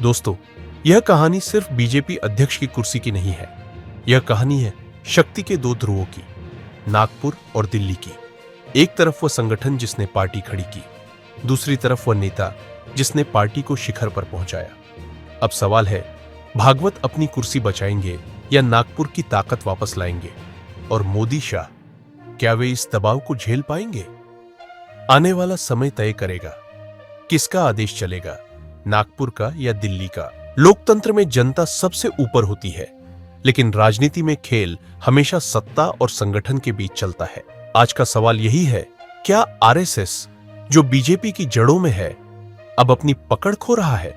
दोस्तों, यह कहानी सिर्फ बीजेपी अध्यक्ष की कुर्सी की नहीं है। यह कहानी है शक्ति के दो ध्रुवों की, नागपुर और दिल्ली की। एक तरफ वह संगठन जिसने पार्टी खड़ी की, दूसरी तरफ वह नेता जिसने पार्टी को शिखर पर पहुंचाया। अब सवाल है, भागवत अपनी कुर्सी बचाएंगे या नागपुर की ताकत वापस लाएंगे? और मोदी शाह, क्या वे इस दबाव को झेल पाएंगे? आने वाला समय तय करेगा किसका आदेश चलेगा, नागपुर का या दिल्ली का। लोकतंत्र में जनता सबसे ऊपर होती है, लेकिन राजनीति में खेल हमेशा सत्ता और संगठन के बीच चलता है। आज का सवाल यही है, क्या आरएसएस, जो बीजेपी की जड़ों में है, अब अपनी पकड़ खो रहा है?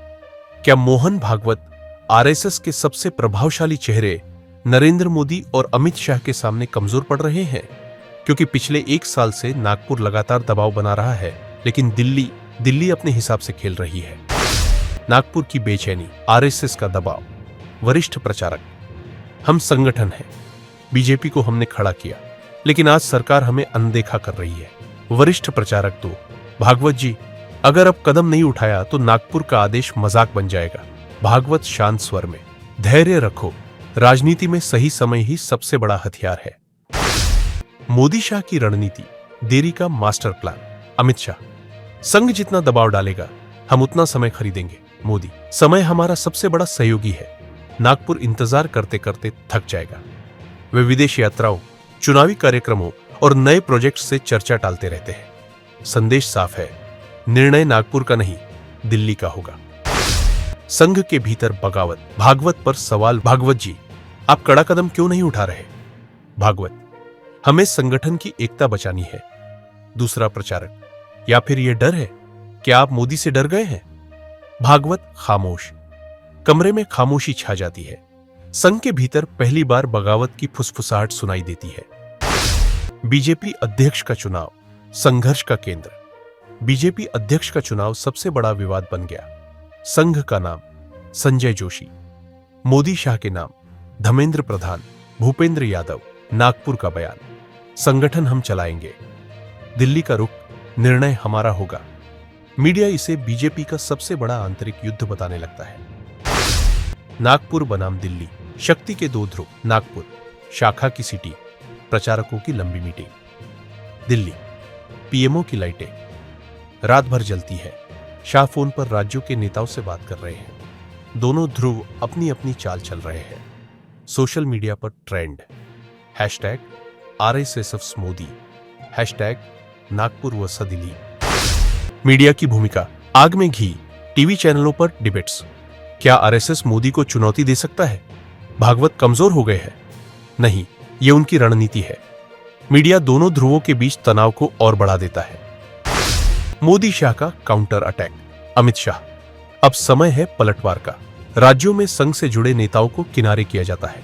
क्या मोहन भागवत आरएसएस के सबसे प्रभावशाली चेहरे नरेंद्र मोदी और अमित शाह के सामने कमजोर पड़ रहे हैं? क्योंकि पिछले एक साल से नागपुर लगातार दबाव बना रहा है, लेकिन दिल्ली अपने हिसाब से खेल रही है। नागपुर की बेचैनी, आरएसएस का दबाव, वरिष्ठ प्रचारक, हम संगठन हैं, बीजेपी को हमने खड़ा किया, लेकिन आज सरकार हमें अनदेखा कर रही है। वरिष्ठ प्रचारक तो, भागवत जी, अगर अब कदम नहीं उठाया तो नागपुर का आदेश मजाक बन जाएगा। भागवत शांत स्वर में, धैर्य रखो, राजनीति में सही समय ही सबसे बड़ा हथियार है। मोदी शाह की रणनीति, देरी का मास्टर प्लान। अमित शाह, संघ जितना दबाव डालेगा हम उतना समय खरीदेंगे। मोदी, समय हमारा सबसे बड़ा सहयोगी है। नागपुर इंतजार करते करते थक जाएगा। वे विदेश यात्राओं, चुनावी कार्यक्रमों और नए प्रोजेक्ट से चर्चा टालते रहते हैं। संदेश साफ है, निर्णय नागपुर का नहीं, दिल्ली का होगा। संघ के भीतर बगावत, भागवत पर सवाल। भागवत जी, आप कड़ा कदम क्यों नहीं उठा रहे? भागवत, हमें संगठन की एकता बचानी है। दूसरा प्रचारक, या फिर यह डर है? क्या आप मोदी से डर गए हैं? भागवत खामोश। कमरे में खामोशी छा जाती है। संघ के भीतर पहली बार बगावत की फुसफुसाहट सुनाई देती है। बीजेपी अध्यक्ष का चुनाव, संघर्ष का केंद्र। बीजेपी अध्यक्ष का चुनाव सबसे बड़ा विवाद बन गया। संघ का नाम संजय जोशी, मोदी शाह के नाम धर्मेंद्र प्रधान, भूपेंद्र यादव। नागपुर का बयान, संगठन हम चलाएंगे, दिल्ली का रुख, निर्णय हमारा होगा। मीडिया इसे बीजेपी का सबसे बड़ा आंतरिक युद्ध बताने लगता है। नागपुर बनाम दिल्ली, शक्ति के दो ध्रुव। नागपुर, शाखा की सिटी, प्रचारकों की लंबी मीटिंग। दिल्ली, पीएमओ की लाइटें रात भर जलती है। शाह फोन पर राज्यों के नेताओं से बात कर रहे हैं। दोनों ध्रुव अपनी अपनी चाल चल रहे हैं। सोशल मीडिया पर trend, #RSS Modi, #Nagpur versus Delhi. Media की भूमिका, आग में घी। टीवी चैनलों पर डिबेट्स, क्या आरएसएस मोदी को चुनौती दे सकता है? भागवत कमजोर हो गए हैं? नहीं, यह उनकी रणनीति है। मीडिया दोनों ध्रुवों के बीच तनाव को और बढ़ा देता है। मोदी शाह का काउंटर अटैक। अमित शाह, अब समय है पलटवार का। राज्यों में संघ से जुड़े नेताओं को किनारे किया जाता है।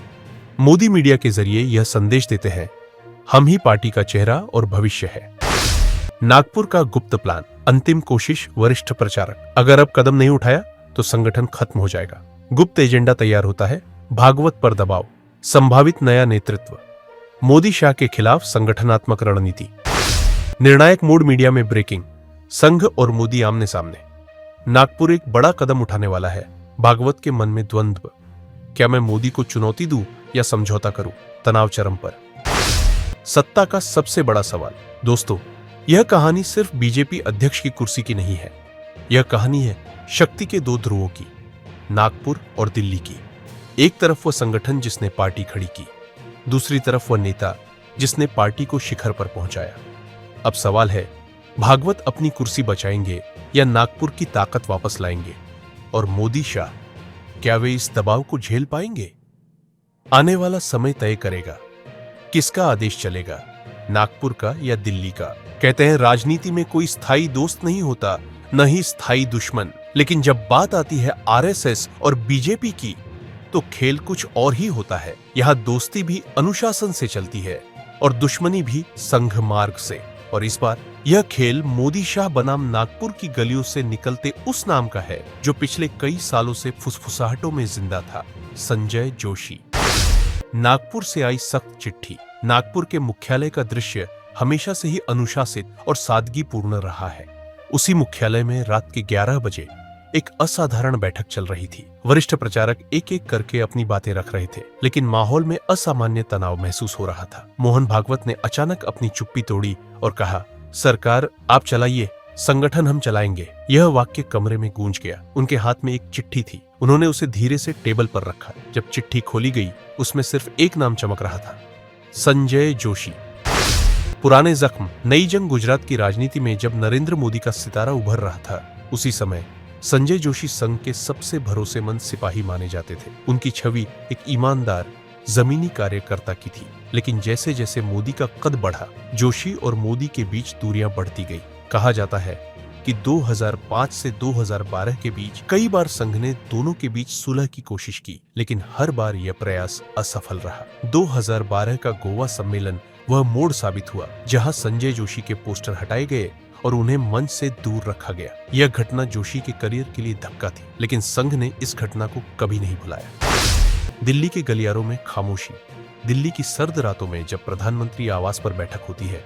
मोदी मीडिया के जरिए यह संदेश देते हैं, हम ही पार्टी का चेहरा और भविष्य है। नागपुर का गुप्त प्लान, अंतिम कोशिश। वरिष्ठ प्रचारक, अगर अब कदम नहीं उठाया तो संगठन खत्म हो जाएगा। गुप्त एजेंडा तैयार होता है। भागवत पर दबाव, संभावित नया नेतृत्व, मोदी शाह के खिलाफ संगठनात्मक रणनीति। निर्णायक मोड मीडिया में ब्रेकिंग, संघ और मोदी आमने सामने। नागपुर एक बड़ा कदम उठाने वाला है। भागवत के मन में द्वंद्व, क्या मैं मोदी को चुनौती दूं या समझौता करूं? तनाव चरम पर। सत्ता का सबसे बड़ा सवाल। दोस्तों, यह कहानी सिर्फ बीजेपी अध्यक्ष की कुर्सी की नहीं है। यह कहानी है शक्ति के दो ध्रुवों की, नागपुर और दिल्ली की। एक तरफ वह संगठन जिसने पार्टी खड़ी की, दूसरी तरफ वह नेता जिसने पार्टी को शिखर पर पहुंचाया। अब सवाल है, भागवत अपनी कुर्सी बचाएंगे या नागपुर की ताकत वापस लाएंगे? और मोदी शाह, क्या वे इस दबाव को झेल पाएंगे? आने वाला समय तय करेगा किसका आदेश चलेगा, नागपुर का या दिल्ली का। कहते हैं, राजनीति में कोई स्थायी दोस्त नहीं होता, न ही स्थायी दुश्मन। लेकिन जब बात आती है आरएसएस और बीजेपी की, तो खेल कुछ और ही होता है। यहाँ दोस्ती भी अनुशासन से चलती है और दुश्मनी भी संघ मार्ग से। और इस बार यह खेल मोदी शाह बनाम नागपुर की गलियों से निकलते उस नाम का है जो पिछले कई सालों से फुसफुसाहटों में जिंदा था, संजय जोशी। नागपुर से आई सख्त चिट्ठी। नागपुर के मुख्यालय का दृश्य हमेशा से ही अनुशासित और सादगीपूर्ण रहा है। उसी मुख्यालय में रात के 11 बजे एक असाधारण बैठक चल रही थी। वरिष्ठ प्रचारक एक एक करके अपनी बातें रख रहे थे, लेकिन माहौल में असामान्य तनाव महसूस हो रहा था। मोहन भागवत ने अचानक अपनी चुप्पी तोड़ी और कहा, सरकार आप चलाइए, संगठन हम चलाएंगे। यह वाक्य कमरे में गूंज गया। उनके हाथ में एक चिट्ठी थी। उन्होंने उसे धीरे से टेबल पर रखा। जब चिट्ठी खोली गई, उसमें सिर्फ एक नाम चमक रहा था, संजय जोशी। पुराने जख्म। नई जंग गुजरात की राजनीति में जब नरेंद्र मोदी का सितारा उभर रहा था, उसी समय संजय जोशी संघ के सबसे भरोसेमंद सिपाही माने जाते थे। उनकी छवि एक ईमानदार जमीनी कार्यकर्ता की थी। लेकिन जैसे जैसे मोदी का कद बढ़ा, जोशी और मोदी के बीच दूरियां बढ़ती गई। कहा जाता है कि 2005 से 2012 के बीच कई बार संघ ने दोनों के बीच सुलह की कोशिश की, लेकिन हर बार यह प्रयास असफल रहा। 2012 का गोवा सम्मेलन वह मोड़ साबित हुआ जहां संजय जोशी के पोस्टर हटाए गए और उन्हें मंच से दूर रखा गया। यह घटना जोशी के करियर के लिए धक्का थी, लेकिन संघ ने इस घटना को कभी नहीं भुलाया। दिल्ली के गलियारों में खामोशी। दिल्ली की सर्द रातों में जब प्रधानमंत्री आवास पर बैठक होती है,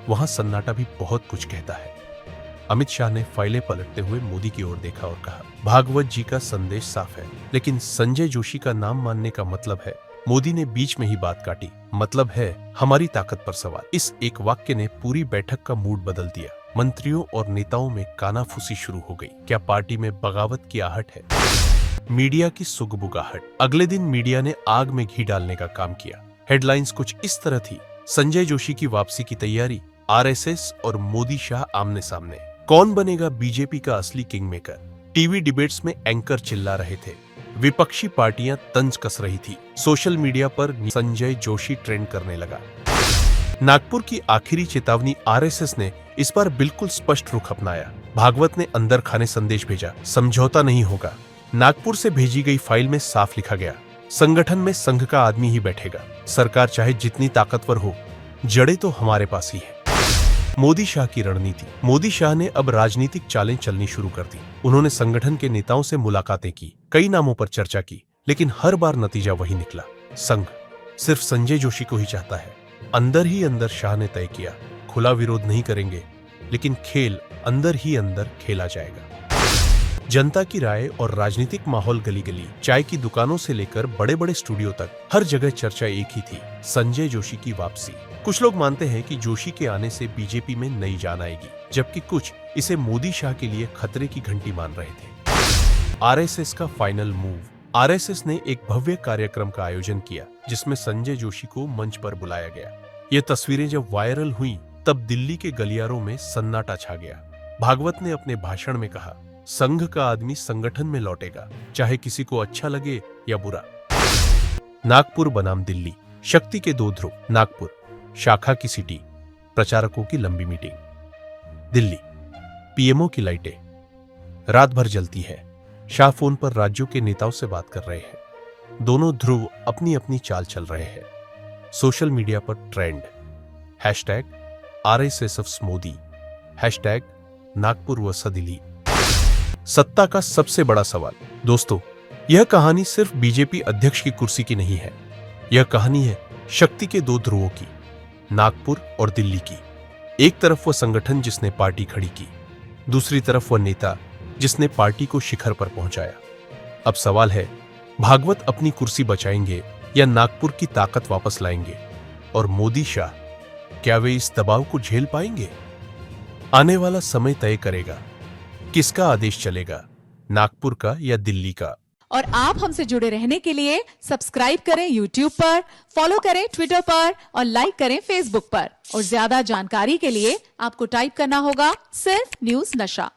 वहां सन्नाटा भी बहुत कुछ कहता है। अमित शाह ने फाइलें पलटते हुए मोदी की ओर देखा और कहा, भागवत जी का संदेश साफ है, लेकिन संजय जोशी का नाम मानने का मतलब है। मोदी ने बीच में ही बात काटी, मतलब है हमारी ताकत पर सवाल। इस एक वाक्य ने पूरी बैठक का मूड बदल दिया। मंत्रियों और नेताओं में कानाफूसी शुरू हो गई। क्या पार्टी में बगावत की आहट है? मीडिया की सुगबुगाहट। अगले दिन मीडिया ने आग में घी डालने का काम किया। हेडलाइंस कुछ इस तरह थी, संजय जोशी की वापसी की तैयारी, आरएसएस और मोदी शाह आमने सामने, कौन बनेगा बीजेपी का असली किंग मेकर। टीवी डिबेट्स में एंकर चिल्ला रहे थे, विपक्षी पार्टियां तंज कस रही थी। सोशल मीडिया पर संजय जोशी ट्रेंड करने लगा। नागपुर की आखिरी चेतावनी। आरएसएस ने इस बार बिल्कुल स्पष्ट रुख अपनाया। भागवत ने अंदर खाने संदेश भेजा, समझौता नहीं होगा। नागपुर से भेजी गई फाइल में साफ लिखा गया, संगठन में संघ का आदमी ही बैठेगा। सरकार चाहे जितनी ताकतवर हो, जड़ें तो हमारे पास ही है। मोदी शाह की रणनीति। मोदी शाह ने अब राजनीतिक चालें चलनी शुरू कर दी। उन्होंने संगठन के नेताओं से मुलाकातें की, कई नामों पर चर्चा की, लेकिन हर बार नतीजा वही निकला, संघ सिर्फ संजय जोशी को ही चाहता है। अंदर ही अंदर शाह ने तय किया, खुला विरोध नहीं करेंगे, लेकिन खेल अंदर ही अंदर खेला जाएगा। जनता की राय और राजनीतिक माहौल गली गली, चाय की दुकानों से लेकर बड़े बड़े स्टूडियो तक, हर जगह चर्चा एक ही थी, संजय जोशी की वापसी। कुछ लोग मानते हैं कि जोशी के आने से बीजेपी में नई जान आएगी, जबकि कुछ इसे मोदी शाह के लिए खतरे की घंटी मान रहे थे। आरएसएस का फाइनल मूव। आरएसएस ने एक भव्य कार्यक्रम का आयोजन किया, जिसमें संजय जोशी को मंच पर बुलाया गया। ये तस्वीरें जब वायरल हुई, तब दिल्ली के गलियारों में सन्नाटा छा गया। भागवत ने अपने भाषण में कहा, संघ का आदमी संगठन में लौटेगा, चाहे किसी को अच्छा लगे या बुरा। नागपुर बनाम दिल्ली। शक्ति के दो ध्रुव। नागपुर शाखा की सिटी, प्रचारकों की लंबी मीटिंग। दिल्ली पीएमओ की लाइटें रात भर जलती है। शाह फोन पर राज्यों के नेताओं से बात कर रहे हैं। दोनों ध्रुव अपनी अपनी चाल चल रहे हैं। सोशल मीडिया पर trend, hashtag RSS Modi, hashtag Nagpur versus Delhi. सत्ता का सबसे बड़ा सवाल। दोस्तों, यह कहानी सिर्फ बीजेपी अध्यक्ष की कुर्सी की नहीं है। यह कहानी है शक्ति के दो ध्रुवों की, नागपुर और दिल्ली की। एक तरफ वह संगठन जिसने पार्टी खड़ी की, दूसरी तरफ वह नेता जिसने पार्टी को शिखर पर पहुंचाया। अब सवाल है, भागवत अपनी कुर्सी बचाएंगे या नागपुर की ताकत वापस लाएंगे? और मोदी शाह, क्या वे इस दबाव को झेल पाएंगे? आने वाला समय तय करेगा किसका आदेश चलेगा, नागपुर का या दिल्ली का। और आप हमसे जुड़े रहने के लिए सब्सक्राइब करें YouTube पर, फॉलो करें Twitter पर और लाइक करें Facebook पर। और ज्यादा जानकारी के लिए आपको टाइप करना होगा सिर्फ न्यूज़ नशा।